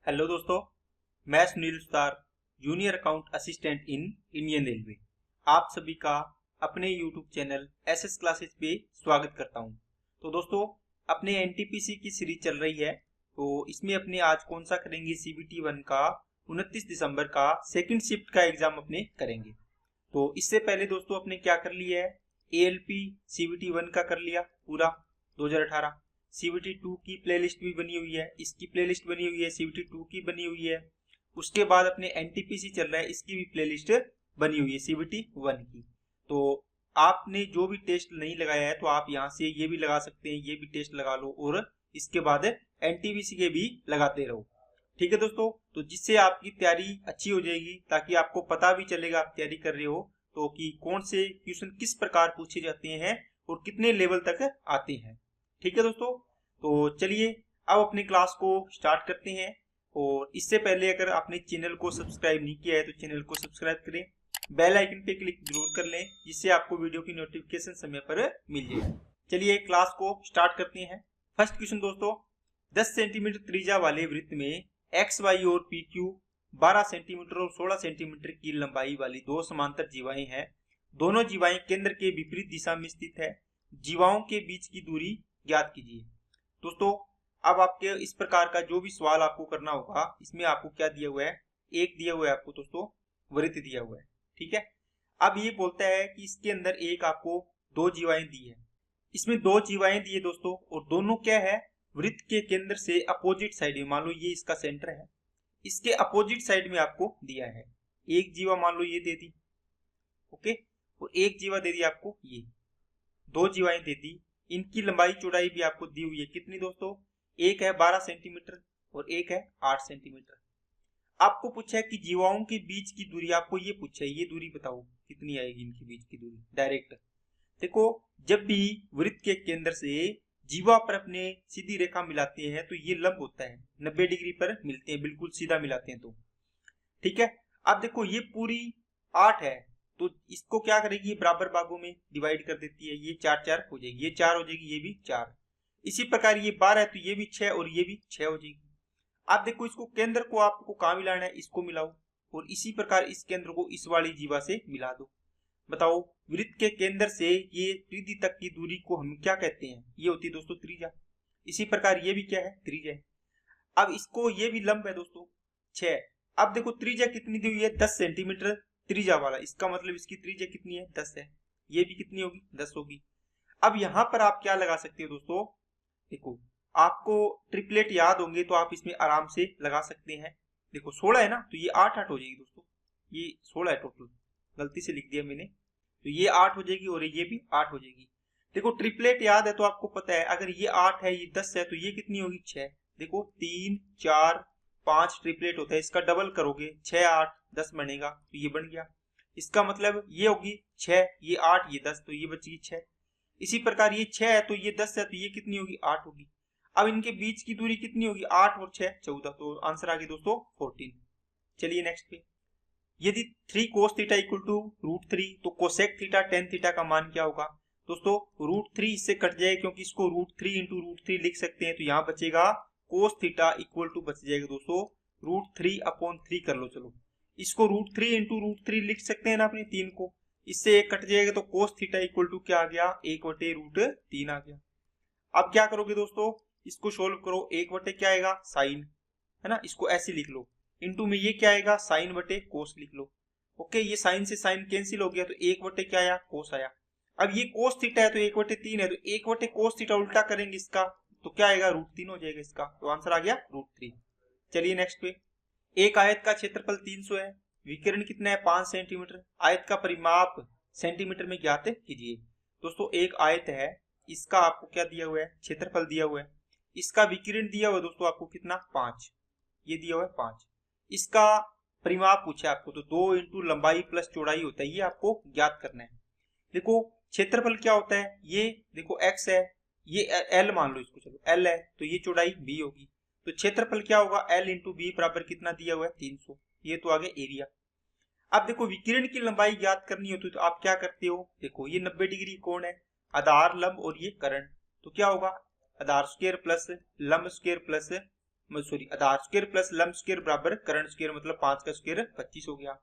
Hello दोस्तों, मैं Sunil Sutar, junior account assistant in Indian railway. आप सभी का अपने यूट्यूब चैनल एसएस क्लासेस पे स्वागत करता हूं। तो दोस्तों, अपने एनटीपीसी की सीरीज चल रही है, तो इसमें अपने आज कौन सा करेंगे, सीबीटी 1 का 29 दिसंबर का सेकंड शिफ्ट का एग्जाम अपने करेंगे। तो इससे पहले दोस्तों अपने क्या कर लिया है, एएलपी सीबीटी 1 का कर लिया पूरा 2018। सीबीटी 2 की प्लेलिस्ट भी बनी हुई है, इसकी प्लेलिस्ट बनी हुई है, सीबीटी 2 की बनी हुई है। उसके बाद अपने एनटीपीसी चल रहा है, इसकी भी प्लेलिस्ट बनी हुई है सीबीटी 1 की। तो आपने जो भी टेस्ट नहीं लगाया है तो आप यहाँ से ये भी लगा सकते हैं, ये भी टेस्ट लगा लो और इसके बाद एनटीपीसी के भी लगाते रहो। ठीक है दोस्तों, तो जिससे आपकी तैयारी अच्छी हो जाएगी, ताकि आपको पता भी चलेगा आप तैयारी कर रहे हो तो कि कौन से क्वेश्चन किस प्रकार पूछे जाते हैं और कितने लेवल तक आते हैं। ठीक है दोस्तों, तो चलिए अब अपनी क्लास को स्टार्ट करते हैं। और इससे पहले अगर आपने चैनल को सब्सक्राइब नहीं किया है तो चैनल को सब्सक्राइब करें, बेल आइकन पे क्लिक जरूर कर लें, जिससे आपको वीडियो की नोटिफिकेशन समय पर मिल जाए। चलिए क्लास को स्टार्ट करते हैं। फर्स्ट क्वेश्चन दोस्तों, 10 सेंटीमीटर त्रिज्या वाले वृत्त में एक्स वाई और पी क्यू 12 सेंटीमीटर और 16 सेंटीमीटर की लंबाई वाली दो समांतर जीवाएं हैं। दोनों जीवाएं केंद्र के विपरीत दिशा में स्थित है। जीवाओं के बीच की दूरी ज्ञात कीजिए। दोस्तों, अब आपके इस प्रकार का जो भी सवाल आपको करना होगा, इसमें आपको क्या दिया हुआ है, एक दिया हुआ है आपको दोस्तों वृत्त दिया हुआ है। ठीक है, अब ये बोलता है कि इसके अंदर एक आपको दो जीवाएं दी है, इसमें दो जीवाएं दी है दोस्तों, और दोनों क्या है, वृत्त के केंद्र से अपोजिट साइड में। मान लो ये इसका सेंटर है, इसके अपोजिट साइड में आपको दिया है। एक जीवा मान लो ये दे दी, ओके, और एक जीवा दे दी आपको, ये दो जीवाएं दे दी। इनकी लंबाई चौड़ाई भी आपको दी हुई है, कितनी दोस्तों, एक है 12 सेंटीमीटर और एक है 8 सेंटीमीटर। आपको पूछा है कि जीवाओं के बीच की दूरी, आपको ये पूछा है, ये दूरी बताओ कितनी आएगी इनके बीच की दूरी। डायरेक्ट देखो, जब भी वृत्त के केंद्र से जीवा पर अपने सीधी रेखा मिलाते हैं तो ये लंब होता है, 90 डिग्री पर मिलते हैं, बिल्कुल सीधा मिलाते हैं तो। ठीक है, अब देखो ये पूरी 8 है, तो इसको क्या करेगी, बराबर भागों में डिवाइड कर देती है। ये 4 4 हो जाएगी, ये 4 हो जाएगी, ये भी 4। इसी प्रकार ये 12 है तो ये भी 6 और ये भी 6 हो जाएगी। आप देखो, इसको केंद्र को आपको कहाँ मिलाना है, इसको मिलाओ, और इसी प्रकार इस केंद्र को इस वाली जीवा से मिला दो। बताओ, वृत्त के केंद्र से ये त्रिज्या तक की दूरी को हम क्या कहते हैं, ये होती है दोस्तों त्रिज्या। इसी प्रकार ये भी क्या है, त्रिज्या है। अब इसको, ये भी लंब है दोस्तों 6। अब देखो त्रिज्या कितनी दी हुई है, 10 सेंटीमीटर त्रिज्या वाला, इसका मतलब इसकी त्रिज्या कितनी है, 10 है। ये भी कितनी होगी, 10 होगी। अब यहां पर आप क्या लगा सकते हो दोस्तों, देखो आपको ट्रिपलेट याद होंगे तो आप इसमें आराम से लगा सकते हैं। देखो 16 है ना, तो ये 8 8 हो जाएगी दोस्तों, ये 16 है टोटल, गलती से लिख दिया मैंने, तो ये 8 हो जाएगी और ये भी 8 हो जाएगी। देखो ट्रिपलेट याद है तो आपको पता है, अगर ये 8 है, ये 10 है, तो ये कितनी होगी, 6। देखो 3 4 5 ट्रिपलेट होता है, इसका डबल करोगे 6 8 10 बनेगा, तो ये बन गया। इसका मतलब ये होगी 6, ये 8, ये 10, तो ये बचेगी 6। इसी प्रकार ये 6 है तो ये 10 है, तो ये कितनी होगी, 8 होगी। अब इनके बीच की दूरी कितनी होगी, 8 और 6 14, तो आंसर आ गया दोस्तों 14। चलिए नेक्स्ट पे, यदि 3 cos थीटा इक्वल टू √3 तो कोसेक थीटा tan थीटा का मान क्या होगा। दोस्तों √3 इससे कट जाए, क्योंकि इसको √3 इंटू √3 लिख सकते हैं, तो यहाँ बचेगा cos थीटा इक्वल टू बच जाएगा दोस्तों √3/3 कर लो। चलो इसको √3 इंटू √3 लिख सकते हैं ना अपने 3 को, इससे एक कट जाएगा तो cos थीटा इक्वल टू क्या आ गया, 1/√3 आ गया। अब क्या करोगे दोस्तों, इसको सोल्व करो, 1 क्या आएगा, साइन, है ना, इसको ऐसे लिख लो, इनटू में ये क्या आएगा, साइन बटे कोस लिख लो। ओके, ये साइन से साइन कैंसिल हो गया, तो 1 क्या आया, कोस आया। अब ये कोस थीटा है तो 1/3 है, तो 1/कोस थीटा उल्टा करेंगे इसका, तो क्या आएगा, √3 हो जाएगा इसका, तो आंसर आ गया √3। चलिए नेक्स्ट पे, एक आयत का क्षेत्रफल 300 है, विकिरण कितना है, 5 सेंटीमीटर। आयत का परिमाप सेंटीमीटर में ज्ञात कीजिए। दोस्तों एक आयत है, इसका आपको क्या दिया हुआ है, क्षेत्रफल दिया हुआ है, इसका विकिरण दिया हुआ है दोस्तों आपको कितना, 5, ये दिया हुआ है 5। इसका परिमाप पूछा आपको, तो 2 इंटू लंबाई प्लस चौड़ाई होता है, ये आपको ज्ञात करना है। देखो क्षेत्रफल क्या होता है, ये देखो x है, ये l मान लो इसको, चलो l है, तो ये चौड़ाई b होगी, तो क्षेत्रफल क्या होगा, l इंटू बी बराबर कितना दिया हुआ है, 300। ये तो आगे एरिया। अब देखो विकिरण की लंबाई ज्ञात करनी होती है तो आप क्या करते हो, देखो ये 90 डिग्री कोण है, आधार लंब और ये कर्ण, तो क्या होगा, आधार स्क्वायर प्लस लंब स्क्वायर प्लस सॉरी आधार स्क्वायर प्लस लंब स्क्वायर बराबर करंट स्क्वायर, मतलब 5 का स्क्वायर 25 हो गया।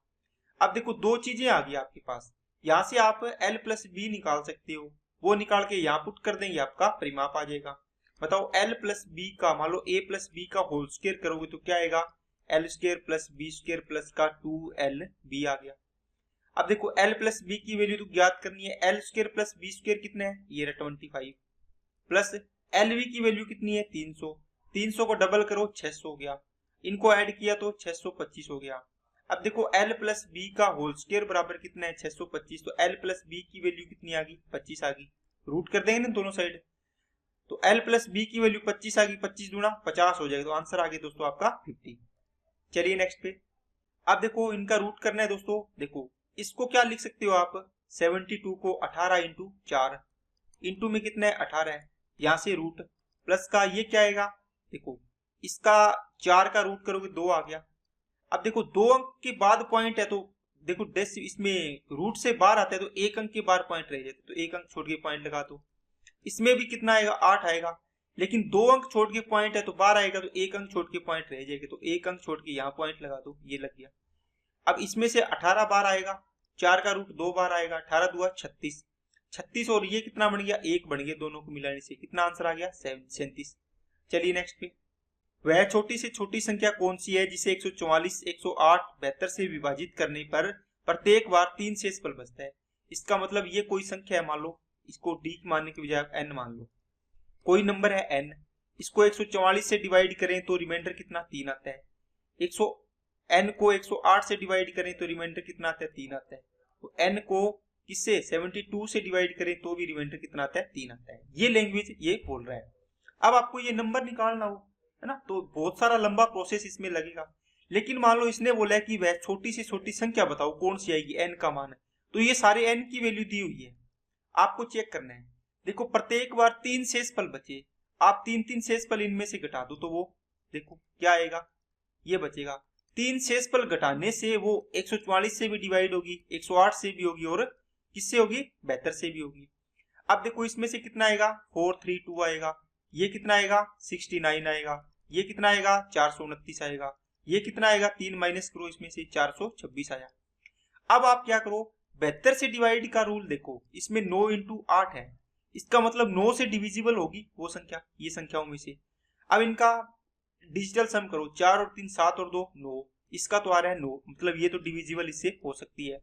अब देखो दो चीजें आ गई आपके पास, यहाँ से आप l प्लस बी निकाल सकते हो, वो निकाल के यहाँ पुट कर देंगे, आपका परिमाप आ जाएगा। बताओ l प्लस बी का, मान लो a प्लस बी का होल स्क्वायर करोगे तो क्या आएगा, l square plus B square plus का 2lb आ गया। अब देखो l प्लस बी की वैल्यू तो ज्ञात करनी है, l square plus B square कितना है, ये रहा 25 प्लस lv की वैल्यू कितनी है 300, 300 को डबल करो 600 हो गया, इनको ऐड किया तो 625 हो गया। अब देखो l प्लस बी का होल स्क्वायर बराबर कितना है 625, तो l प्लस बी की वैल्यू कितनी आ गई 25 आ गई, रूट कर देंगे ना दोनों साइड, तो l प्लस बी की वैल्यू 25 आ गई, 25 दूना 50 हो जाएगा, तो आंसर आ गया दोस्तों आपका 50। चलिए नेक्स्ट पे, अब देखो इनका रूट करना है दोस्तों। देखो इसको क्या लिख सकते हो आप, 72 को 18 इंटू 4, इंटू में कितना है 18 है, यहाँ से रूट प्लस का ये क्या आएगा, देखो इसका 4 का रूट करोगे 2 आ गया। अब देखो 2 अंक के बाद पॉइंट है, तो देखो डेस इसमें रूट से बाहर आता है तो 1 अंक के बाहर पॉइंट रह जाते, तो 1 अंक छोड़ के पॉइंट लगा दो, इसमें भी कितना आएगा 8 आएगा, लेकिन 2 अंक छोड़ के पॉइंट है तो 12 आएगा, तो 1 अंक छोड़ के पॉइंट रह जाएगा, तो 1 अंक छोड़ के यहाँ पॉइंट लगा दो, ये लग गया। अब इसमें से 18 बार आएगा, 4 का रूट 2 बार आएगा, 18 दुआ 36, 36 और ये कितना बन गया 1 बन गया, दोनों को मिलाने से कितना आंसर आ गया 37। चलिए नेक्स्ट पे, वह छोटी से छोटी संख्या कौन सी है जिसे 144, 108, 72 से विभाजित करने पर प्रत्येक बार 3 शेषफल बचता है। इसका मतलब ये कोई संख्या है, मान लो इसको d मानने के बजाय n मान लो, कोई नंबर है n, इसको 144 से डिवाइड करें तो रिमाइंडर कितना 3 आता है, n को 108 से डिवाइड करें तो रिमाइंडर कितना आता है 3 आता है, तो n को किससे 72 से डिवाइड करें तो भी रिमाइंडर कितना आता है 3 आता है। ये लैंग्वेज ये बोल रहा है। अब आपको ये नंबर निकालना हो है ना, तो बहुत सारा लंबा प्रोसेस इसमें लगेगा, लेकिन मान लो इसने बोला है कि वह छोटी से छोटी संख्या बताओ कौन सी आएगी, n का मान है, तो ये सारे n की वैल्यू दी हुई है, आपको चेक करना है। देखो प्रत्येक बार 3 शेषफल बचे, आप 3 शेषफल इनमें से घटा दो तो वो देखो क्या आएगा, ये बचेगा। 3 शेषफल घटाने से वो 144 से भी डिवाइड होगी, 108 से भी होगी और किससे होगी 72 से भी होगी। अब देखो इसमें से कितना आएगा 432 आएगा, ये कितना आएगा 69 आएगा, ये कितना आएगा 429 आएगा, ये कितना आएगा 3 माइनस करो इसमें से 426 आया। अब आप क्या करो 72 से डिवाइड का रूल देखो, इसमें 9 इंटू 8 है, इसका मतलब 9 से डिविजिबल होगी वो संख्या, ये संख्याओं में से। अब इनका डिजिटल सम करो, 4 और 3 7 और 2 9, इसका तो आ रहा है 9, मतलब ये तो डिविजिबल इससे हो सकती है।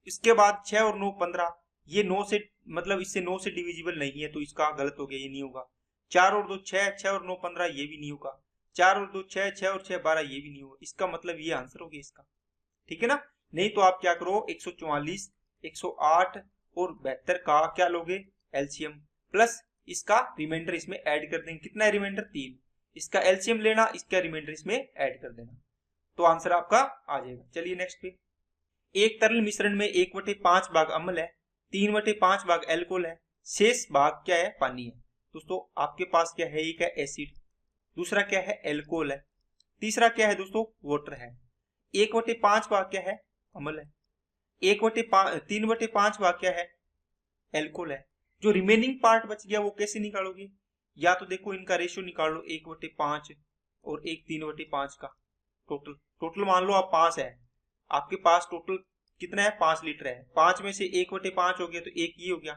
इसके बाद 6 और 9 15, ये 9 से मतलब इससे 9 से डिविजिबल नहीं है, तो इसका गलत हो गया, ये नहीं होगा। 4 और 2 6, 6 और 9 15, ये भी नहीं होगा। 4 और 2 6, 6 और 6 12, ये भी नहीं होगा, इसका मतलब ये आंसर हो गया इसका, ठीक है ना। नहीं तो आप क्या करो 144, 108 और 72 का क्या लोगे एलसीएम, प्लस इसका रिमाइंडर इसमें ऐड कर देंगे, कितना है रिमाइंडर 3, इसका एलसीएम लेना, इसका रिमाइंडर इसमें ऐड कर देना, तो आंसर आपका आ जाएगा। चलिए नेक्स्ट पे, एक तरल मिश्रण में 1/5 भाग अम्ल है, 3/5 भाग एल्कोहल है, शेष भाग क्या है पानी है। दोस्तों आपके पास क्या है, एक है एसिड, दूसरा क्या है एल्कोहल है, तीसरा क्या है दोस्तों वाटर है। 1/5 भाग क्या है अम्ल है, 3/5 भाग क्या है एल्कोहल है। जो रिमेनिंग पार्ट बच गया वो कैसे निकालोगे, या तो देखो इनका रेशियो निकाल लो 1/5 और 3/5 का, टोटल मान लो आप 5 है, आपके पास टोटल कितना है 5 लीटर है, 5 में से 1/5 हो गया तो 1 ये हो गया,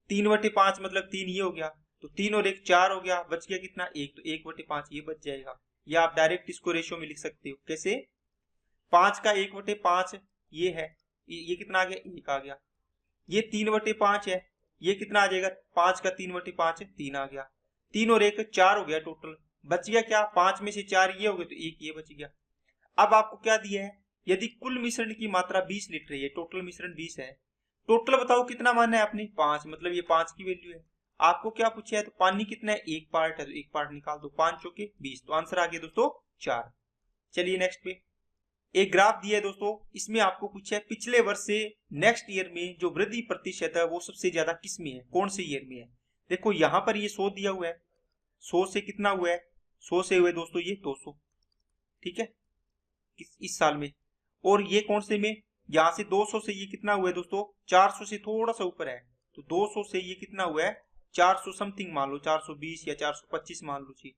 3/5 मतलब 3 ये हो गया, तो 3 और 1 4 हो गया, बच गया कितना 1, तो 1/5 ये बच जाएगा। या आप डायरेक्ट इसको रेशियो में लिख सकते हो, कैसे 5 का 1/5 ये है, ये कितना आ गया 1 आ गया, ये 3/5 है, ये कितना आ जाएगा 5 का 3/5 3 आ गया, 3 और 1 4 हो गया, टोटल बच गया क्या 5 में से 4 ये हो गए तो 1 ये बच गया। अब आपको क्या दिया है, यदि कुल मिश्रण की मात्रा 20 लीटर है, ये टोटल मिश्रण 20 है, टोटल बताओ कितना माना है आपने 5, मतलब ये 5 की वैल्यू है। आपको क्या पूछा है, तो पानी कितना है 1 पार्ट है, तो 1 पार्ट निकाल दो, 5 चौके 20, तो आंसर आ गया दोस्तों 4। चलिए नेक्स्ट पे, एक ग्राफ दिया है दोस्तों, इसमें आपको पूछा है पिछले वर्ष से नेक्स्ट ईयर में जो वृद्धि प्रतिशत है वो सबसे ज्यादा किस में है, कौन से ईयर में है। देखो यहाँ पर ये 100 दिया हुआ है, 100 से कितना हुआ है, 100 से हुए दोस्तों ये 200, ठीक है इस साल में, और ये कौन से में, यहाँ से 200 से ये कितना हुआ है दोस्तों 400 से थोड़ा सा ऊपर है, तो 200 से ये कितना हुआ है 400 समथिंग मान लो, 420 या 425 मान लो जी,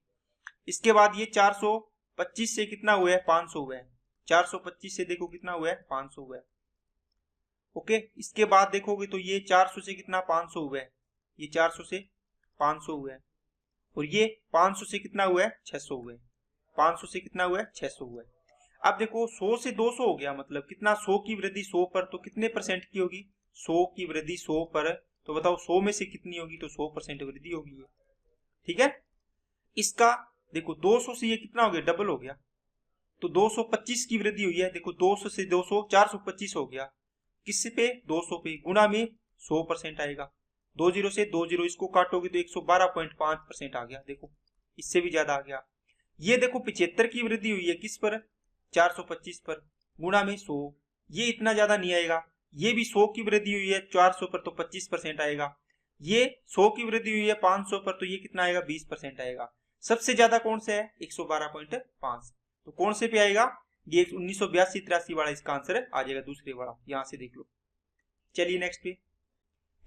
इसके बाद ये 425 से कितना हुआ है, 500 हुआ है। 425 से देखो कितना हुआ है, 500 हुआ है। ओके, इसके बाद देखोगे तो ये 400 से कितना, 500 हुआ है। ये 400 से 500 हुआ है, और ये 500 से कितना हुआ है, 600 हुआ है। 500 से कितना हुआ है, 600 हुआ है। अब देखो 100 से 200 हो गया, मतलब कितना, 100 की वृद्धि 100 पर, तो कितने परसेंट की होगी, 100 की वृद्धि 100 पर, तो बताओ 100 में से कितनी होगी, तो 100% वृद्धि होगी ये। ठीक है, इसका देखो 200 से ये कितना हो गया, डबल हो गया, तो 225 की वृद्धि हुई है। देखो 200 से 200 425 हो गया, किस पे, 200 पे, गुणा में 100% आएगा। 20 से 20 इसको काटोगे तो 112.5% आ गया। देखो इससे भी ज्यादा आ गया। ये देखो 75 की वृद्धि हुई है, किस पर, 425 पर, गुणा में 100, ये इतना ज्यादा नहीं आएगा। ये भी 100 की वृद्धि हुई है 400 पर, तो 25% आएगा। ये 100 की वृद्धि हुई है 500 पर, तो ये कितना आएगा, 20% आएगा। सबसे ज्यादा कौन सा है, 112.5, तो कौन से पे आएगा, ये 1982-83 वाला इसका आंसर आ जाएगा, दूसरे वाला, यहां से देख लो। चलिए नेक्स्ट पे,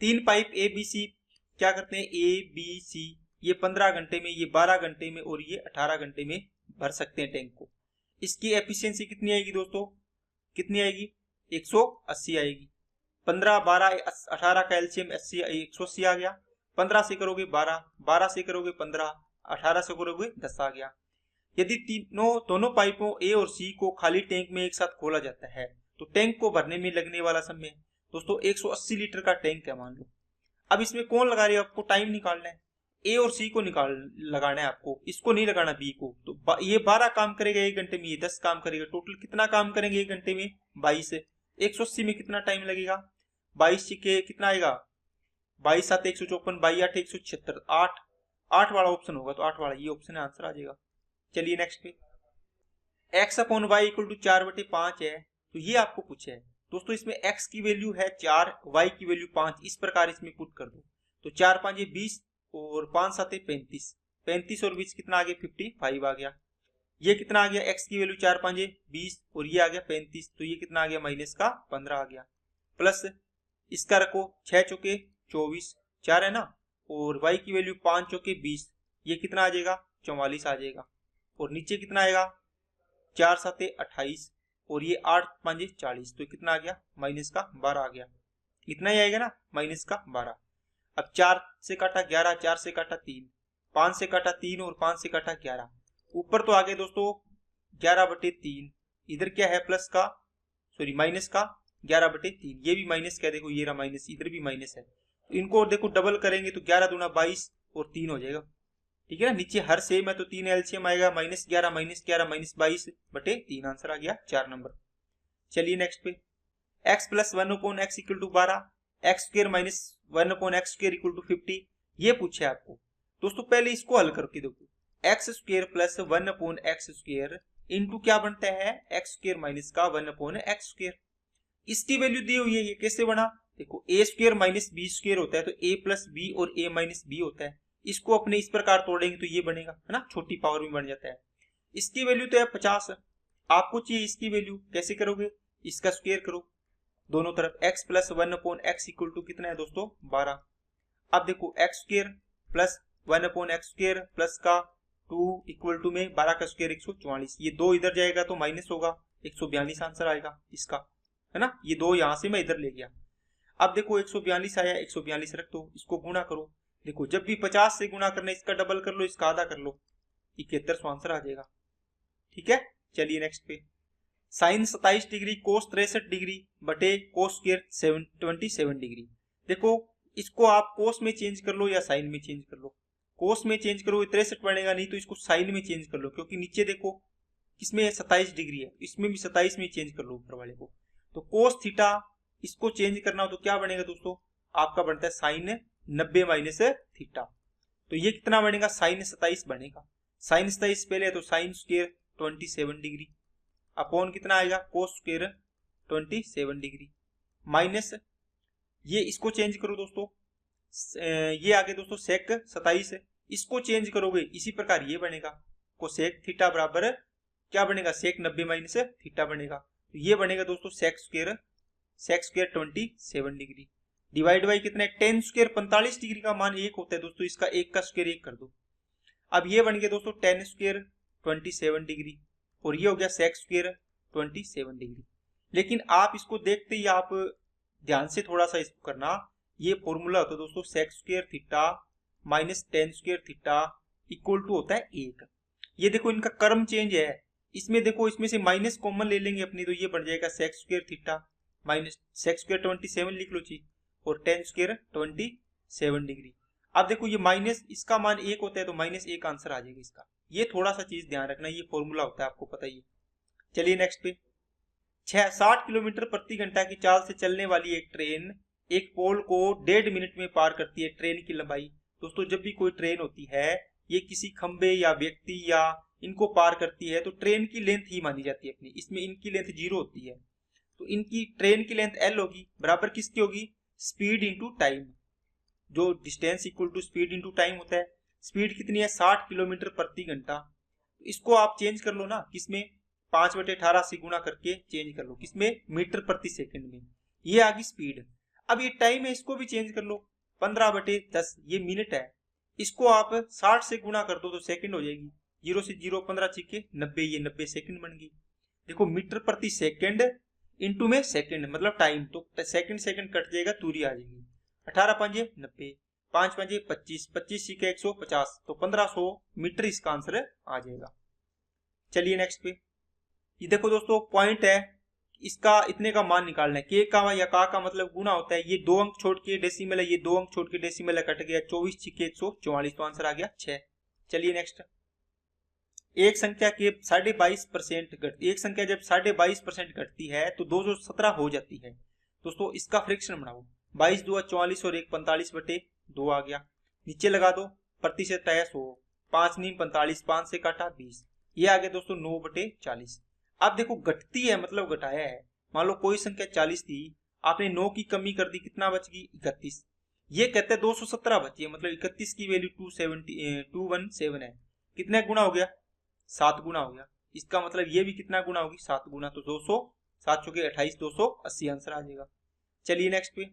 3 पाइप ए बी सी क्या करते हैं, ए बी सी, ये 15 घंटे में, ये 12 घंटे में, और ये 18 घंटे में भर सकते हैं टैंक को। इसकी एफिशिएंसी कितनी आएगी दोस्तों, कितनी आएगी, 180 आएगी। 15, 12, 18 का एलसीएम 80, 180 आ गया। 15 से करोगे 12, 12 से करोगे 15, 18 से करोगे 10 आ गया। यदि दोनों पाइपों ए और सी को खाली टैंक में एक साथ खोला जाता है, तो टैंक को भरने में लगने वाला समय दोस्तों 180 लीटर का टैंक है मान लो। अब इसमें कौन लगा रहे हो, आपको टाइम निकालना है, ए और सी को लगाना है आपको, इसको नहीं लगाना बी को। तो ये 12 काम करेगा 1 घंटे में, ये 10 काम करेगा, टोटल कितना काम करेंगे 1 घंटे में, 22। 180 में कितना टाइम लगेगा, 22 के कितना आएगा, 22 7 154, 22 8 176, 8 वाला ऑप्शन होगा, तो 8 वाला ये ऑप्शन आंसर आ जाएगा। चलिए नेक्स्ट पे, x upon Y equal to 4/5 है, तो ये आपको पूछा है दोस्तों। इसमें x की वैल्यू है 4, y की वैल्यू 5, इस प्रकार इसमें पुट कर दो। तो 4 5 20 और 5 7 35, 35 और 20 कितना आ गया, 55 आ गया। ये कितना आ गया, x की वैल्यू 4 5 20 और ये आ गया 35, तो ये कितना आ गया, माइनस का 15 आ गया। प्लस इसका रखो 6 चौके 24, 4 है ना, और y की वैल्यू 5 चौके 20, ये कितना आ जाएगा, 44 आ जाएगा। और नीचे कितना आएगा, 4 7 28 और ये 8 5 40, तो कितना आ गया, माइनस का 12 आ गया। इतना ही आएगा ना, माइनस का 12। अब 4 से काटा 11, 4 से काटा 3, 5 से काटा 3 और 5 से काटा 11, ऊपर तो आ गए दोस्तों 11/3, इधर क्या है, प्लस का, सॉरी माइनस का 11/3, ये भी माइनस क्या, देखो ये रहा माइनस, इधर भी माइनस है। तो इनको देखो डबल करेंगे तो 11 दूना 22 और 3 हो जाएगा। ठीक है ना, नीचे हर सेम है तो 3 एलसीएम आएगा, -11 -11 -22/3, आंसर आ गया 4 नंबर। चलिए नेक्स्ट पे, x + 1/x = 12, x² - 1/x² = 50, ये पूछे आपको दोस्तों। पहले इसको हल करके देखो, x² + 1/x² इंटू क्या बनता है, x² माइनस का 1/x²। इसकी वैल्यू दी हुई है, ये कैसे बना, देखो a² - b² होता है, तो a + b और a - b होता है। इसको अपने इस प्रकार तोड़ेंगे तो ये बनेगा, है ना, छोटी पावर में बन जाता है। इसकी वैल्यू तो है 50, आपको चाहिए इसकी वैल्यू, कैसे करोगे, इसका स्क्वायर करो दोनों तरफ, x + 1/x = कितना है दोस्तों, 12। अब देखो x² + 1/x² प्लस का 2 इक्वल टू में 12 का स्क्वायर 144, ये 2 इधर जाएगा तो माइनस होगा, 142 आंसर आएगा इसका, है ना। ये 2 यहां से मैं इधर ले गया। अब देखो 142 आया, 142 रख दो, इसको गुणा करो। देखो जब भी 50 से गुणा करना, इसका डबल कर लो, इसका आधा कर लो, 7100 आंसर आ जाएगा। ठीक है, चलिए नेक्स्ट पे, साइन 27 डिग्री कोस 63 डिग्री बटे कोस स्क्वायर 27 डिग्री। देखो इसको आप कोस में चेंज कर लो या साइन में चेंज कर लो। कोस में चेंज करो 63 बनेगा, नहीं तो इसको साइन में चेंज कर लो, क्योंकि नीचे देखो किसमें 27 डिग्री है, इसमें भी 27 में चेंज कर लो ऊपर वाले को। तो कोस थीटा इसको चेंज करना हो तो क्या बनेगा दोस्तों, आपका बनता है साइन 90 - थीटा। तो ये कितना बनेगा, साइन 27 बनेगा। साइन 27 पहले तो साइन स्क्वायर 27 डिग्री अपॉन कितना आएगा, कोस स्क्वायर 27 डिग्री माइनस, ये इसको चेंज करो दोस्तों, ये आगे दोस्तों सेक 27, इसको चेंज करोगे इसी प्रकार ये बनेगा, कोसेक थीटा बराबर क्या बनेगा, सेक 90 - थीटा बनेगा। तो ये बनेगा दोस्तों sec square 27 degree divide by कितना है, टेन स्क्वायर 45 डिग्री का मान 1 होता है दोस्तों, इसका 1 का स्क्वायर 1 कर दो। अब ये बन गया दोस्तों टेन स्क्वायर 27 डिग्री और ये हो गया सेक स्क्वायर 27 डिग्री। लेकिन आप इसको देखते ही आप ध्यान से थोड़ा सा इसको करना, ये फॉर्मूला होता है दोस्तों sec square theta minus tan square theta equal to होता है 1। ये देखो इनका क्रम चेंज है, इसमें देखो इसमें से माइनस कॉमन ले लेंगे अपनी, तो ये बन जाएगा sec square theta minus sec square 27 लिख लो जी और टेन स्क्वायर 27 डिग्री। अब देखो ये माइनस इसका मान 1 होता है तो -1 आंसर आ जाएगा इसका। ये थोड़ा सा चीज ध्यान रखना, ये फॉर्मूला होता है आपको पता ही है। चलिए नेक्स्ट पे 60 किलोमीटर प्रति घंटा की चाल से चलने वाली एक ट्रेन एक पोल को 1.5 मिनट में पार करती है। ट्रेन की लंबाई दोस्तों, जब भी कोई ट्रेन होती है ये किसी खंबे या व्यक्ति या इनको पार करती है तो ट्रेन की लेंथ ही मानी जाती है अपनी, इसमें इनकी लेंथ 0 होती है। तो इनकी ट्रेन की लेंथ L होगी बराबर किसकी होगी, स्पीड इंटू टाइम, जो distance equal to speed into time होता है। स्पीड कितनी है 60 किलोमीटर प्रति घंटा। इसको आप चेंज कर लो ना, किसमें 5/18 से गुणा करके चेंज कर लो, किसमें मीटर प्रति सेकंड में, ये आ गई स्पीड। अब ये टाइम है इसको भी चेंज कर लो, 15/10 ये मिनट है, इसको आप 60 से गुणा कर दो तो सेकंड हो जाएगी, 0 से 0 15 छिके 90, ये 90 सेकंड बन गई। देखो मीटर प्रति सेकंड इंटू में सेकंड मतलब टाइम, तो सेकंड सेकंड कट जाएगा, दूरी आ जाएगी। 18 पंजे 90, 5 पंजे 25, 25 छिके 150, तो 1500 मीटर इसका आंसर आ जाएगा। चलिए नेक्स्ट पे, ये देखो दोस्तों पॉइंट है, इसका इतने का मान निकालना है, के का या का मतलब गुना होता है, ये 2 अंक छोड़ के डेसिमल है, ये 2 अंक छोड़ के डेसिमल है, कट गया 24 छिके 144, तो आंसर आ गया 6। चलिए नेक्स्ट, एक संख्या के 22.5% घटती, एक संख्या जब 22.5% घटती है तो 217 हो जाती है। दोस्तों इसका फ्रैक्शन बनाओ, 22 2 44 और 1 45/2 आ गया, नीचे लगा दो, प्रतिशत है 100, 5 9 45, 5 से काटा 20, ये आ गया दोस्तों 9/40। अब देखो घटती है मतलब घटाया है, मान लो कोई संख्या 40 थी, आपने 9 की कमी कर दी, कितना बच गई 31, ये कहते हैं 217 बची है, मतलब 31 की वैल्यू 217 है, कितने गुना हो गया 7 गुना हो गया, इसका मतलब ये भी कितना गुना होगी 7 गुना, तो 200 7 चौके 28, 280 आंसर आ जाएगा। चलिए नेक्स्ट पे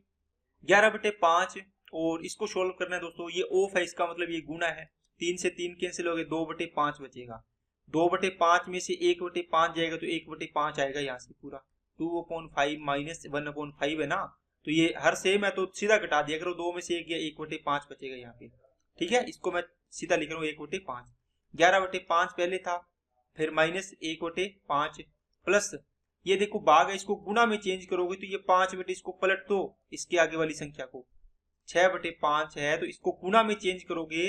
11/5 और इसको सोल्व करना है दोस्तों, ये ऑफ है इसका मतलब ये गुना है, 3 से 3 कैंसिल हो गए, 2/5 बचेगा, 2/5 में से 1/5 जाएगा तो 1/5 आएगा यहाँ से पूरा, 2/5 माइनस 1/5 है ना, तो ये हर सेम है तो सीधा घटा दिया करो, 2 में से 1 गया 1/5 बचेगा यहाँ पे, ठीक है, इसको मैं सीधा लिख रहा हूँ 1/5, 11/5 पहले था, फिर माइनस 1/5 प्लस ये देखो भाग है, इसको गुना में चेंज करोगे तो ये 5 बटे, इसको पलट दो इसके आगे वाली संख्या को, 6/5 है तो इसको गुना में चेंज करोगे,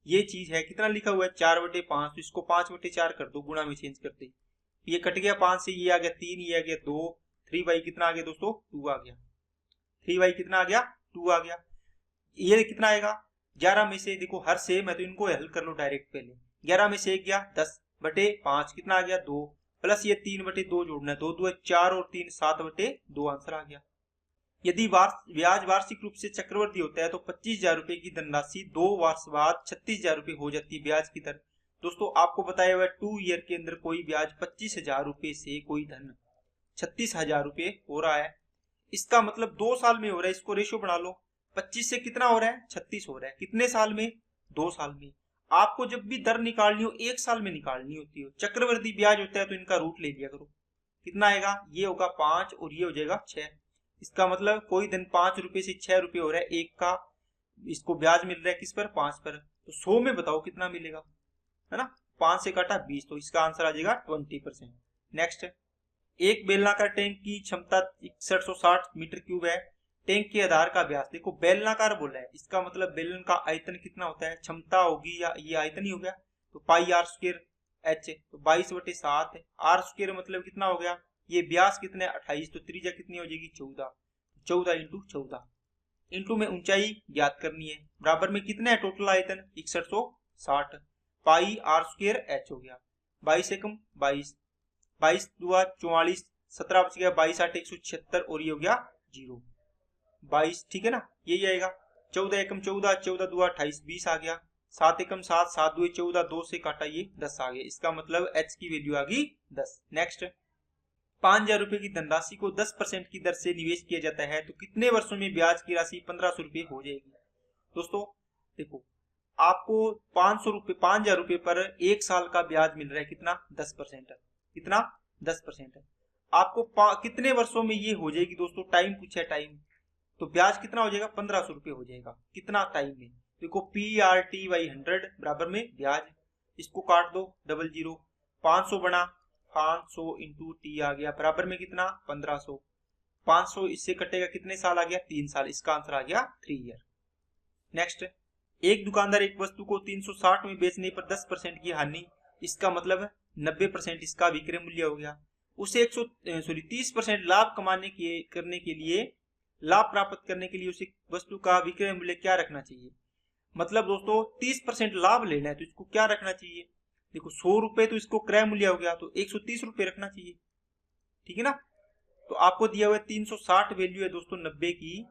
ये चीज है कितना लिखा हुआ है 4/5, तो इसको 5/4 कर दो गुना में चेंज करते, ये कट गया 5 से, ये आ गया 3, ये आ गया 2, 3y कितना आ गया दोस्तों 2 आ गया, 3y कितना आ गया 2 आ गया, ये कितना आएगा 11 में से, देखो हर सेम है तो इनको हल कर लो डायरेक्ट, पहले 11 में से 1 गया 10/5 कितना आ गया 2, प्लस ये 3/2 जोड़ना है, 2 2 4 और 3 7/2 आंसर आ गया। यदि ब्याज वार्षिक रूप से चक्रवृद्धि होता है तो 25,000 रुपए की धनराशि 2 वर्ष बाद 36,000 रुपए हो जाती है ब्याज की दर। दोस्तों आपको बताया हुआ है 2 ईयर के अंदर कोई ब्याज 25,000 रुपए से कोई धन 36,000 रुपए हो रहा है, इसका मतलब 2 साल में हो रहा है, इसको रेशियो बना लो, 25 से कितना हो रहा है 36 हो रहा है, कितने साल में 2 साल में। आपको जब भी दर निकालनी हो 1 साल में निकालनी होती है, चक्रवृद्धि ब्याज होता है तो इनका रूट ले लिया करो, कितना आएगा ये होगा 5 और ये हो जाएगा 6, इसका मतलब कोई दिन 5 रुपए से 6 रुपए हो रहा है, एक का इसको ब्याज मिल रहा है किस पर 5 पर, तो 100 में बताओ कितना मिलेगा, है ना, 5 से काटा 20, तो इसका आंसर आ जाएगा 20%। नेक्स्ट, एक बेलनाकार टैंक की क्षमता 6160 मीटर क्यूब है, टैंक के आधार का व्यास, देखो बेलनाकार बोला है, इसका मतलब बेलन का आयतन कितना होता है, क्षमता होगी या ये आयतन ही हो गया, तो पाई आर स्क्वायर एच, तो 22/7 है, आर स्क्वायर मतलब कितना हो गया, ये व्यास कितने 28, तो त्रिज्या कितनी हो जाएगी 14, 14 इंटू 14 इंटू में ऊंचाई ज्ञात करनी है, बराबर में कितने है टोटल आयतन 6160, पाई आर स्क्वायर एच हो गया, 22 एकम 22, 22 दुआ 44, 17 बच गया, 22 8 176 और ये हो गया 0, 22 ठीक है ना, यही आएगा, 14 एकम 14, 14 दुआ 28, 20 आ गया, 7 एकम 7, 7 दुए 14, 2 से काटा ये 10 आ गया, इसका मतलब h की वैल्यू आ गई 10। नेक्स्ट, 5,000 रुपए की धनराशि को 10% की दर से निवेश किया जाता है तो कितने वर्षों में ब्याज की राशि 1500 रुपए हो जाएगी। दोस्तों देखो आपको 5,000 रुपये पर 1 साल का ब्याज मिल रहा है। कितना? 10% है। कितना? 10% है। आपको कितने वर्षों में ये हो जाएगी दोस्तों? टाइम पूछा है, टाइम। तो ब्याज कितना हो जाएगा? 1500 रुपये हो जाएगा। कितना टाइम में? देखो PRT/100 बराबर में ब्याज, इसको काट दो, 00, 500 बना 500 इंटू टी आ गया बराबर में कितना? 1500। 500 इससे कटेगा, कितने साल आ गया? 3 साल। इसका आंसर आ गया 3 ईयर। नेक्स्ट, एक दुकानदार एक वस्तु को 360 में बेचने पर 10% की हानि, इसका मतलब 90% इसका विक्रय मूल्य हो गया। उसे 30% लाभ करने के लिए लाभ प्राप्त करने के लिए उसे वस्तु का विक्रय मूल्य क्या रखना चाहिए? मतलब दोस्तों 30% लाभ लेना है तो इसको क्या रखना चाहिए? देखो 100 रुपए तो इसको क्रय मूल्य हो गया, तो 130 रुपए रखना चाहिए। ठीक है ना? तो आपको दिया हुआ है 360 वैल्यू है दोस्तों 90 की।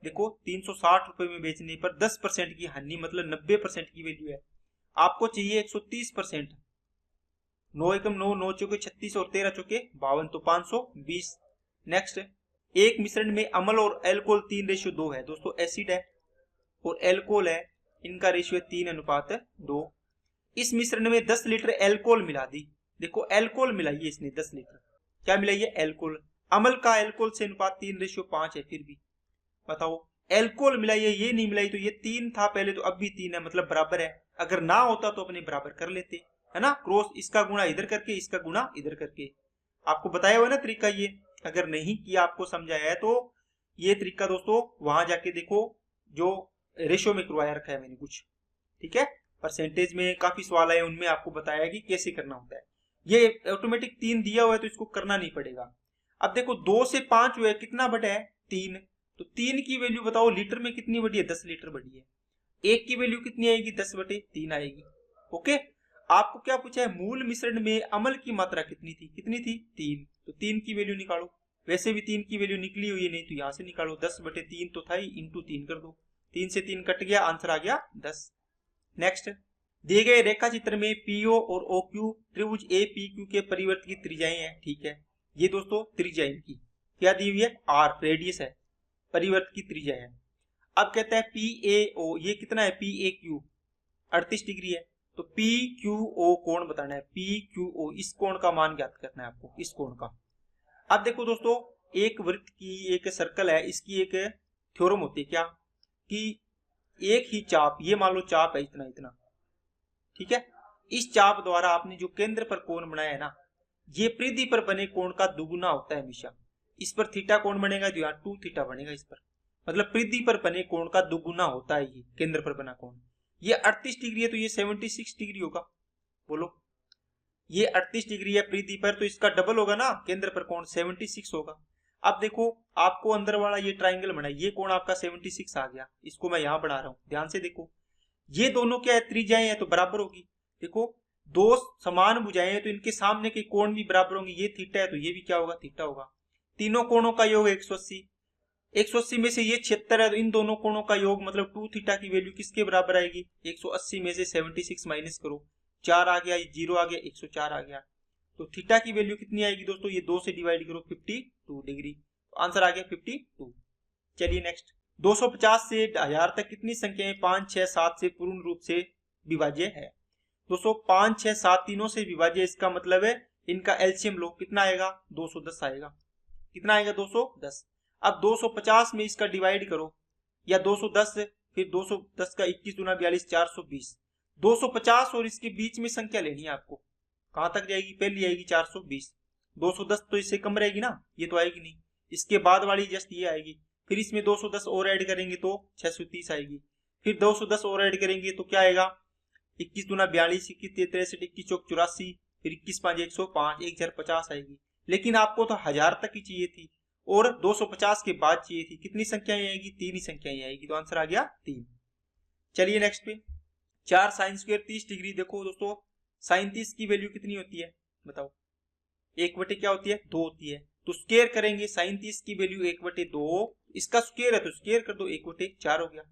देखो 360 रुपए में बेचने पर 10% की हानि, मतलब 90% की वैल्यू है। आपको चाहिए 130%। 9 एकम 9, 9 चौके 36 और 13 चौके 52, तो 520। नेक्स्ट, एक मिश्रण में अम्ल और एल्कोहल 3:2 है। दोस्तों एसिड है और एल्कोहल है, इनका रेशियो 3:2। इस मिश्रण में 10 लीटर एल्कोहल मिला दी। देखो एल्कोहल मिलाइए इसने 10 लीटर, क्या मिलाइए? एल्कोहल। अम्ल का एल्कोहल से अनुपात 3:5 है। फिर भी बताओ, एल्कोहल मिलाइए, ये नहीं मिलाई तो ये 3 था पहले, तो अब भी 3 है, मतलब बराबर है। अगर ना होता तो अपने बराबर कर लेते, है ना? क्रॉस, इसका गुणा इधर करके, इसका गुणा इधर करके। आपको बताया हुआ ना तरीका ये। अगर नहीं किया, आपको समझाया है, तो ये तरीका दोस्तों वहां जाके देखो, जो रेशो में करवाया रखा है मैंने कुछ। ठीक है, परसेंटेज में काफी सवाल आए, उनमें आपको बताया कि कैसे करना होता है। ये ऑटोमेटिक 3 दिया हुआ है तो इसको करना नहीं पड़ेगा। अब देखो 2 से 5 हुआ है, कितना बढ़ा है? 3। तो 3 की वैल्यू बताओ लीटर में कितनी बढ़ी है? 10 लीटर बढ़ी है। 1 की वैल्यू कितनी आएगी? 10/3 आएगी। ओके, आपको क्या पूछा है? मूल मिश्रण में अम्ल की मात्रा कितनी थी? कितनी थी? 3। तो 3 की वैल्यू निकालो। वैसे भी 3 की वैल्यू निकली हुई है, नहीं तो यहां से निकालो। 10/3 तो था ही, इंटू 3 कर दो। 3 से 3 कट गया, आंसर आ गया 10। नेक्स्ट, दिए गए रेखा चित्र में PO और OQ त्रिभुज APQ के परिवर्त की त्रिज्याएं हैं। ठीक है, ये दोस्तों त्रिज्या इनकी क्या दी हुई है? R, रेडियस है, परिवर्त की त्रिज्या है। अब कहता है PAO, ये कितना है? PAQ 38 डिग्री है। तो PQO कोण बताना है। PQO, इस कोण का मान ज्ञात करना है आपको, इस कोण का। अब देखो दोस्तों, एक वृत्त की, एक सर्कल है, इसकी एक थ्योरम होती है क्या? कि एक ही चाप, ये मान लो चाप है इतना इतना, ठीक है, इस चाप द्वारा आपने जो केंद्र पर कोण बनाया है ना, ये परिधि पर बने कोण का दुगुना होता है हमेशा। इस पर थीटा कोण बनेगा तो यहाँ 2 थीटा बनेगा इस पर, मतलब परिधि पर बने कोण का दुगुना होता है ये केंद्र पर बना कोण। ये 38 डिग्री है तो ये 76 डिग्री होगा। बोलो, ये 38 डिग्री है परिधि पर, तो इसका डबल होगा ना केंद्र पर कोण, 76 होगा। अब देखो, आपको अंदर वाला ये ट्राइंगल बना, ये कोण आपका 76 आ गया, इसको मैं यहां बना रहा हूं, ध्यान से देखो। ये दोनों क्या है? त्रिज्याएं हैं, तो बराबर होगी। देखो, दो समान भुजाएं हैं तो इनके सामने के कोण भी बराबर होंगे। ये थीटा है तो ये भी क्या होगा? थीटा होगा। तीनों कोणों का योग 180। 180 में से ये 76 है तो इन दोनों कोणों का योग, मतलब 2 थीटा की वैल्यू किसके बराबर आएगी? 180 में से 76 माइनस करो, 4 आ गया, 0 आ गया, 104 आ गया। तो थीटा की वैल्यू कितनी आएगी दोस्तों? ये 2 से डिवाइड करो, 52 डिग्री। तो आंसर आ गया 52। चलिए नेक्स्ट, 250 से 1000 तक कितनी संख्याएं 5, 6, 7 से पूर्ण रूप से विभाज्य है? दोस्तों 5, 6, 7 तीनों से विभाज्य, इसका मतलब है इनका एलसीएम लो, कितना आएगा? 210 आएगा। कितना आएगा? 210। अब 250 में इसका डिवाइड करो, या 210, फिर 210 का 21 दूना 42, 420। 250 और इसके बीच में संख्या लेनी है आपको, कहां तक जाएगी? पहली आएगी 420, 210 तो इससे कम रहेगी ना, ये तो आएगी नहीं। इसके बाद वाली जस्ट ये आएगी, फिर इसमें 210 और ऐड करेंगे तो 630 आएगी, फिर 210 और ऐड करेंगे तो क्या आएगा? 21 दूना 42, 21 63, 21 चौक 84, फिर 21 5 105, 1050 आएगी। लेकिन आपको तो 1000 तक ही चाहिए थी और 250 के बाद चाहिए थी। कितनी संख्याएं आएगी? 3 ही संख्याएं आएगी, तो आंसर आ गया 3। चलिए नेक्स्ट पे, 4 sin स्क्वायर 30 डिग्री। देखो दोस्तों, sin 30 की वैल्यू कितनी होती है? बताओ, 1/, क्या होती है? 2 होती है। तो स्क्वायर करेंगे, sin 30 की वैल्यू 1/2, इसका स्क्वायर है तो स्क्वायर कर दो, 1/4 हो गया।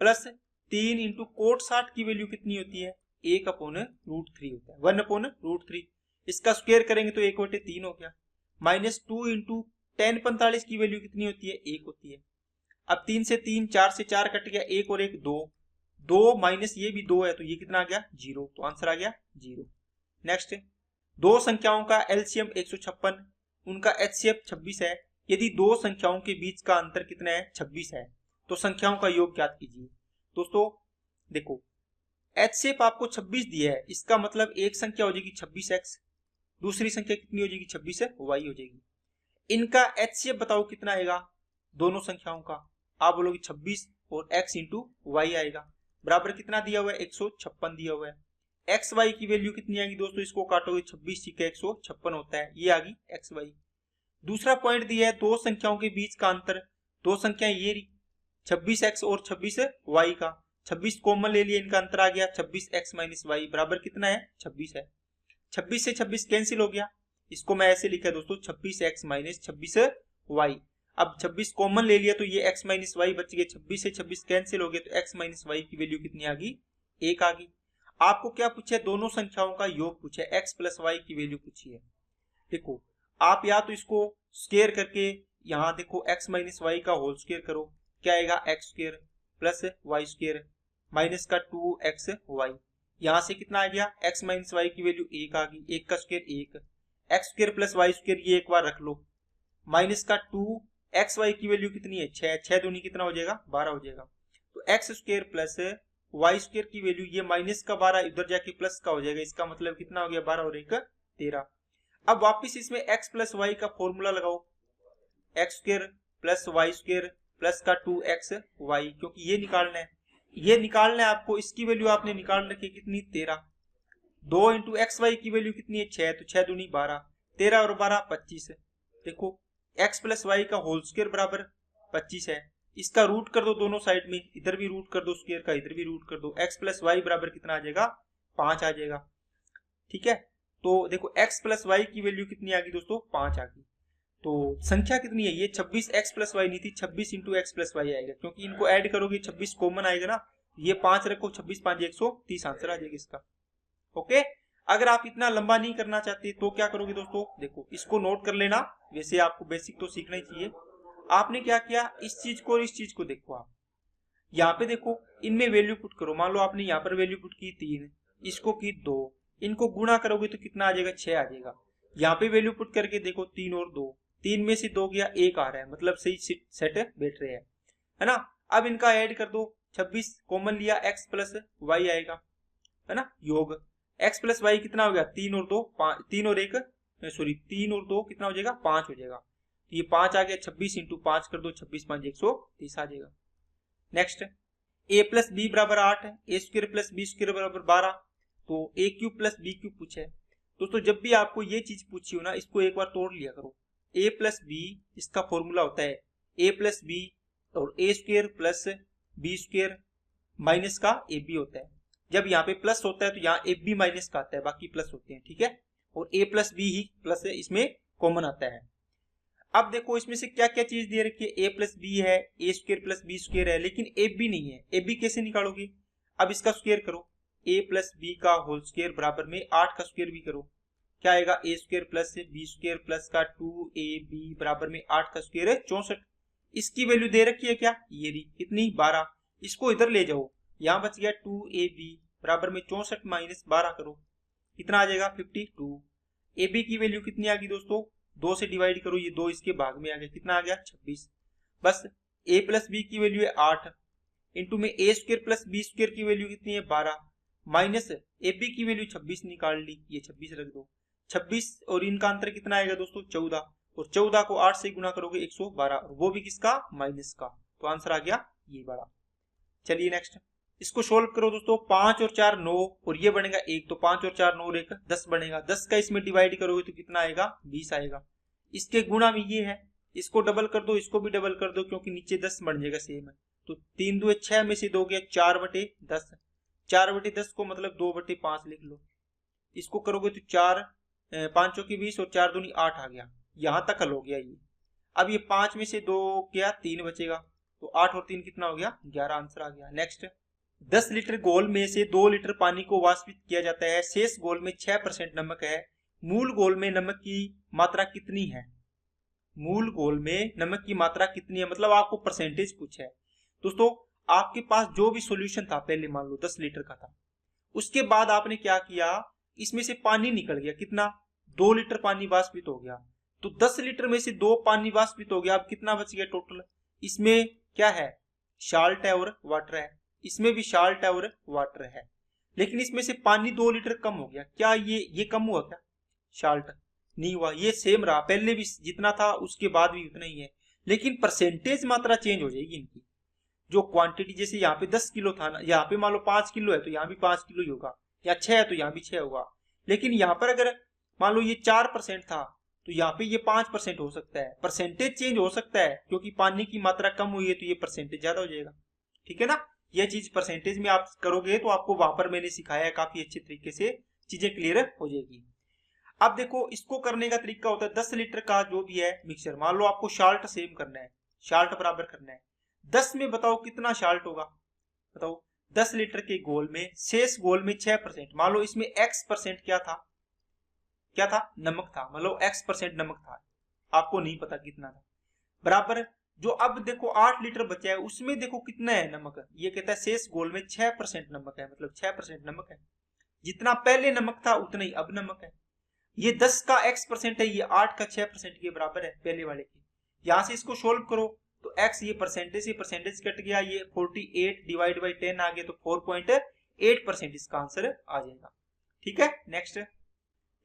प्लस 3 इंटू कोट 60 की वैल्यू कितनी होती है? 1/√3 होता है, 1/√3। इसका स्क्वायर करेंगे तो 1/3 हो गया। माइनस 2 इंटू tan 45 की वैल्यू कितनी होती है? 1 होती है। अब 3 से 3, 4 से 4 कट गया, 1 और 1 2, 2 माइनस ये भी 2 है तो ये कितना आ गया 0, तो आंसर आ गया 0। नेक्स्ट, दो संख्याओं का एलसीएम 156, उनका एचसीएफ 26 है। यदि दो संख्याओं के बीच का अंतर कितना है 26 है तो संख्याओं का योग ज्ञात कीजिए। दोस्तों देखो एचसीएफ आपको 26 दिया है, इसका मतलब एक संख्या हो जाएगी 26x, दूसरी संख्या कितनी हो जाएगी 26 है y हो जाएगी। इनका एचसीएफ बताओ कितना आएगा दोनों संख्याओं का, आप बोलोगे 26 और x इंटू वाई आएगा, बराबर कितना दिया हुआ है 156 दिया हुआ है। एक्स वाई की वैल्यू कितनी आएगी दोस्तों, इसको काटोगे 26 का 156 होता है, ये आ गई एक्स वाई। दूसरा पॉइंट दिया है दो संख्याओं के बीच का अंतर, दो संख्याएं ये रही 26x और 26y का, 26 कॉमन ले लिया, इनका अंतर आ गया 26x माइनस वाई बराबर कितना है 26 है। 26 से 26 कैंसिल हो गया, इसको मैं ऐसे लिखा दोस्तों 26x माइनस 26y। अब 26 कॉमन ले लिया तो ये x माइनस वाई बच गया, 26 से 26 कैंसिल हो गया तो x माइनस वाई की वैल्यू कितनी आ गई 1 आ गई। आपको क्या पूछा है, दोनों संख्याओं का योग पूछा है, x प्लस वाई की वैल्यू पूछी है। देखो आप या तो इसको स्क्वायर करके यहाँ देखो x माइनस वाई का होल स्क्वायर करो, क्या आएगा x square plus y square minus का 2xy, यहाँ से कितना आ गया x माइनस वाई की वैल्यू 1 आ गई, 1 का square 1, x square plus y square ये एक बार रख लो, माइनस का 2xy की वैल्यू कितनी है 6, 6 दूनी कितना हो जाएगा 12 हो जाएगा, तो x square plus y square की वैल्यू ये माइनस का 12 इधर जाके प्लस का हो जाएगा, इसका मतलब कितना हो गया 12 और 1 13। अब वापिस इसमें x प्लस वाई का फॉर्मूला लगाओ, x square plus y square plus का 2xy, क्योंकि ये निकालना है, ये निकालना है आपको, इसकी वैल्यू आपने निकाल रखी कितनी 13, 2 इंटू एक्स वाई की वैल्यू कितनी है 6, तो 6 दूनी 12, 13 और 12 25। देखो x प्लस वाई का होल स्क्वायर बराबर 25 है, इसका रूट कर दो दोनों साइड में, इधर भी रूट कर दो स्क्वायर का, इधर भी रूट कर दो, x प्लस वाई बराबर कितना आ जाएगा 5 आ जाएगा। ठीक है, तो देखो x प्लस वाई की वैल्यू कितनी आ गई दोस्तों 5 आ गई, तो संख्या कितनी है ये 26x प्लस वाई नहीं थी, 26 इंटू एक्स प्लस वाई आएगा, क्योंकि इनको ऐड करोगे 26 कॉमन आएगा ना, ये 5 रखो 26 5 130 आंसर आ जाएगा इसका। ओके, अगर आप इतना लंबा नहीं करना चाहते तो क्या करोगे दोस्तों, देखो इसको नोट कर लेना, वैसे आपको बेसिक तो सीखना ही चाहिए। आपने क्या किया, इस चीज को और इस चीज को देखो, आप यहाँ पे देखो इनमें वैल्यू पुट करो, मान लो आपने यहाँ पर वैल्यू पुट की 3, इसको की 2, इनको गुणा करोगे तो कितना आ जाएगा 6 आ जाएगा। यहाँ पे वैल्यू पुट करके देखो 3 और 2, 3 में से 2 गया 1 आ रहा है, मतलब सही सेट बैठ रहे हैं, है ना। अब इनका ऐड कर दो, 26 कॉमन लिया x प्लस वाई आएगा, है ना, योग x प्लस वाई कितना हो गया 3 और 2 5, 3 और 1 सॉरी 3 और 2 कितना हो जाएगा 5 हो जाएगा, तो ये 5 आ गया, 26 इंटू 5 कर दो 26 5 130 आ जाएगा। नेक्स्ट a प्लस बी बराबर 8 है, a square plus B square बराबर 12, तो a cube plus b cube पूछा है। दोस्तों जब भी आपको ये चीज पूछी हो ना, इसको एक बार तोड़ लिया करो, a प्लस बी इसका फॉर्मूला होता है a प्लस बी और a square plus B square minus का ए बी होता है, जब यहाँ पे प्लस होता है तो यहाँ ए बी माइनस का आता है, बाकी प्लस होते हैं, ठीक है, और a प्लस बी ही प्लस है, इसमें कॉमन आता है। अब देखो इसमें से क्या क्या चीज दे रखी है, a प्लस बी है, a square plus B square है, लेकिन ए बी नहीं है, ए बी कैसे निकालोगे, अब इसका स्क्वायर करो, a प्लस बी का होल स्क्वायर बराबर में 8 का स्क्वायर भी करो, क्या आएगा a square plus B square plus का 2ab बराबर में 8 का स्क्वायर है 64। इसकी वैल्यू दे रखी है क्या, ये रही कितनी 12, इसको इधर ले जाओ, यहाँ बच गया 2ab बराबर में 64 माइनस 12 करो, कितना आ जाएगा 52। ab की वैल्यू कितनी आ गई दोस्तों, 2 से डिवाइड करो, ये 2 इसके भाग में आ गया, कितना आ गया 26। बस a प्लस बी की वैल्यू है 8, इंटू में a square plus B square की वैल्यू कितनी है 12, माइनस ab की वैल्यू 26 निकाल ली, ये 26 रख दो, 26 और इनका अंतर कितना आएगा दोस्तों 14, और 14 को 8 से गुणा करोगे 112, और वो भी किसका माइनस का, तो आंसर आ गया ये बड़ा। चलिए नेक्स्ट इसको सोल्व करो दोस्तों, 5 और 4 9 और ये बनेगा 1, तो 5 और 4 9 और 1 10 बनेगा, 10 का इसमें डिवाइड करोगे तो कितना आएगा 20 आएगा। इसके गुणा में ये है, इसको डबल कर दो, इसको भी डबल कर दो, क्योंकि नीचे 10 बन जाएगा सेम है, तो 3 2 6 में से 2 गया 4/10, 4/10 को मतलब 2/5 लिख लो, इसको करोगे तो 4 5 की 20 और 4 दूनी 8 आ गया, यहां तक हल हो गया ये। अब ये 5 में से 2 गया 3 बचेगा, तो 8 और 3 कितना हो गया 11 आंसर आ गया। नेक्स्ट 10 लीटर घोल में से 2 लीटर पानी को वाष्पित किया जाता है, शेष घोल में 6% नमक है, मूल घोल में नमक की मात्रा कितनी है, मूल घोल में नमक की मात्रा कितनी है, मतलब आपको परसेंटेज पूछा है। दोस्तों आपके पास जो भी सॉल्यूशन था, पहले मान लो 10 लीटर का था, उसके बाद आपने क्या किया, इसमें से पानी निकल गया, कितना, 2 लीटर पानी वाष्पित हो गया। तो 10 लीटर में से 2 पानी वाष्पित हो गया, अब कितना बच गया टोटल, इसमें क्या है, साल्ट है और वाटर है, इसमें भी साल्ट है और वाटर है, लेकिन इसमें से पानी 2 लीटर कम हो गया। क्या ये कम हुआ क्या, साल्ट नहीं हुआ, ये सेम रहा, पहले भी जितना था उसके बाद भी उतना ही है, लेकिन परसेंटेज मात्रा चेंज हो जाएगी इनकी। जो क्वांटिटी, जैसे यहाँ पे 10 किलो था ना, यहाँ पे मान लो 5 किलो है तो यहाँ भी 5 किलो ही होगा, या 6 है तो यहाँ भी 6 होगा। लेकिन यहाँ पर अगर मान लो ये 4% था तो यहाँ पे ये 5% हो सकता है, परसेंटेज चेंज हो सकता है, क्योंकि पानी की मात्रा कम हुई है तो ये परसेंटेज ज्यादा हो जाएगा। ठीक है ना, यह चीज परसेंटेज में आप करोगे तो आपको वहां पर मैंने सिखाया है, काफी अच्छे तरीके से चीजें क्लियर हो जाएगी। अब देखो, इसको करने का तरीका होता है, 10 लीटर का जो भी है मिक्सचर, मान लो आपको साल्ट सेम करना है, साल्ट बराबर करना है, 10 में बताओ कितना साल्ट होगा, बताओ 10 लीटर के घोल में, शेष घोल में 6%, मान लो इसमें x% क्या था, नमक था, मतलब x% नमक था, आपको नहीं पता कितना था, बराबर जो अब देखो 8 लीटर बचा है उसमें देखो कितना है नमक, ये कहता है शेष घोल में 6% नमक है, मतलब 6% नमक है, जितना पहले नमक था उतना ही अब नमक है। ये 10 का x% है, ये 8 का 6% के बराबर है पहले वाले के। यहां से इसको सोल्व करो तो x, ये परसेंटेज कट गया, ये 48 डिवाइड बाई 10 आ गया, तो 4.8% इसका आंसर आ जाएगा। ठीक है, नेक्स्ट,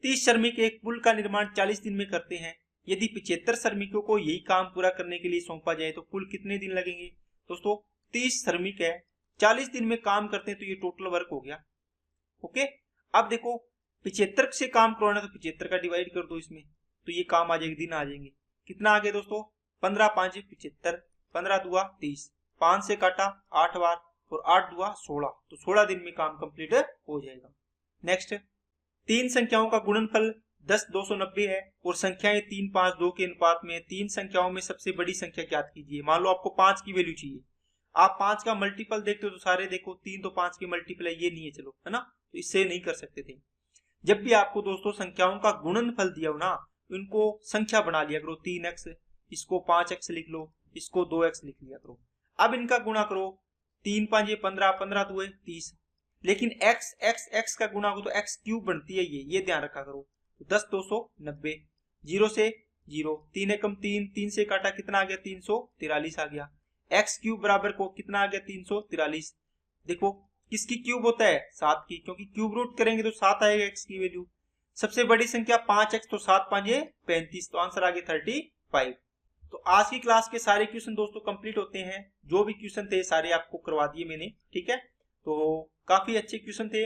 30 श्रमिक एक पुल का निर्माण 40 दिन में करते हैं, यदि 75 श्रमिकों को यही काम पूरा करने के लिए सौंपा जाए तो कुल कितने दिन लगेंगे। दोस्तों 30 श्रमिक है, 40 दिन में काम करते हैं, तो ये टोटल वर्क हो गया। ओके, अब देखो 75 से काम करवाना तो 75 का डिवाइड कर दो इसमें, तो ये काम आ जाएगा, दिन आ जाएंगे, कितना आ गया दोस्तों, 15 5 75, 15 दुआ 30, 5 से काटा 8 बार और 8 दुआ 16, तो 16 दिन में काम कंप्लीट हो जाएगा। नेक्स्ट, 3 संख्याओं का गुणनफल 10 290 है और संख्याएं 3 5 2 के अनुपात में, 3 संख्याओं में सबसे बड़ी संख्या ज्ञात कीजिए। मान लो आपको 5 की वैल्यू चाहिए, आप 5 का मल्टीपल देखते हो तो सारे देखो 3 तो 5 के मल्टीपल है, ये नहीं है, चलो है ना, तो इससे नहीं कर सकते थे। जब भी आपको दोस्तों संख्याओं का गुणनफल दिया हो ना, इनको संख्या बना लिया करो, 3x, इसको 5x लिख लो, इसको 2x लिख लिया करो। अब इनका गुणा करो, 3 5 ये 15, 15 2 30, लेकिन x का गुणा हो तो x क्यूब बनती है, ये ध्यान रखा करो। तो 10 290, 0 से 0, 3 एकम 3, 3 से काटा कितना आ गया, 343 आ गया, x क्यूब बराबर को कितना आ गया, 343। देखो किसकी क्यूब होता है, 7 की, क्योंकि क्यूब रूट करेंगे तो 7 आएगा x की वैल्यू। सबसे बड़ी संख्या 5x, तो 7 5 35, तो आंसर आ गया 35। तो आज की क्लास के सारे क्वेश्चन दोस्तों कंप्लीट होते हैं, जो भी क्वेश्चन थे सारे आपको करवा दिए मैंने। ठीक है, तो काफी अच्छे क्वेश्चन थे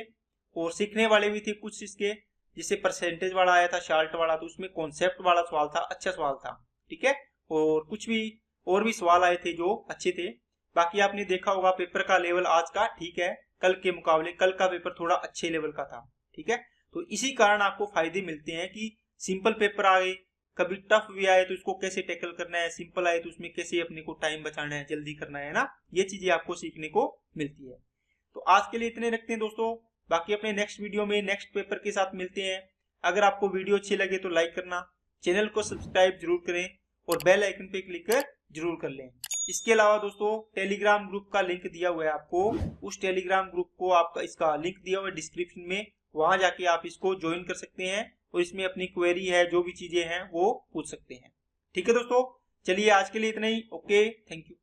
और सीखने वाले भी थे कुछ इसके, जिससे परसेंटेज वाला आया था, शार्ट वाला, तो उसमें कॉन्सेप्ट वाला सवाल था, अच्छा सवाल था। ठीक है, और कुछ भी और भी सवाल आए थे जो अच्छे थे। बाकी आपने देखा होगा पेपर का लेवल आज का ठीक है, कल के मुकाबले कल का पेपर थोड़ा अच्छे लेवल का था। ठीक है, तो इसी कारण आपको फायदे मिलते हैं कि सिंपल पेपर आए, कभी टफ भी आए तो इसको कैसे टैकल करना है, सिंपल आए तो उसमें कैसे अपने को टाइम बचाना है, जल्दी करना है ना, ये चीजें आपको सीखने को मिलती है। तो आज के लिए इतने रखते हैं दोस्तों, बाकी अपने नेक्स्ट वीडियो में नेक्स्ट पेपर के साथ मिलते हैं। अगर आपको वीडियो अच्छी लगे तो लाइक करना, चैनल को सब्सक्राइब जरूर करें और बेल आइकन पे क्लिक कर जरूर कर लें। इसके अलावा दोस्तों टेलीग्राम ग्रुप का लिंक दिया हुआ है आपको, उस टेलीग्राम ग्रुप को आपका इसका लिंक दिया हुआ है डिस्क्रिप्शन में, वहां जाके आप इसको ज्वाइन कर सकते हैं और इसमें अपनी क्वेरी है, जो भी चीजें हैं वो पूछ सकते हैं। ठीक है दोस्तों, चलिए आज के लिए इतना ही, ओके, थैंक यू।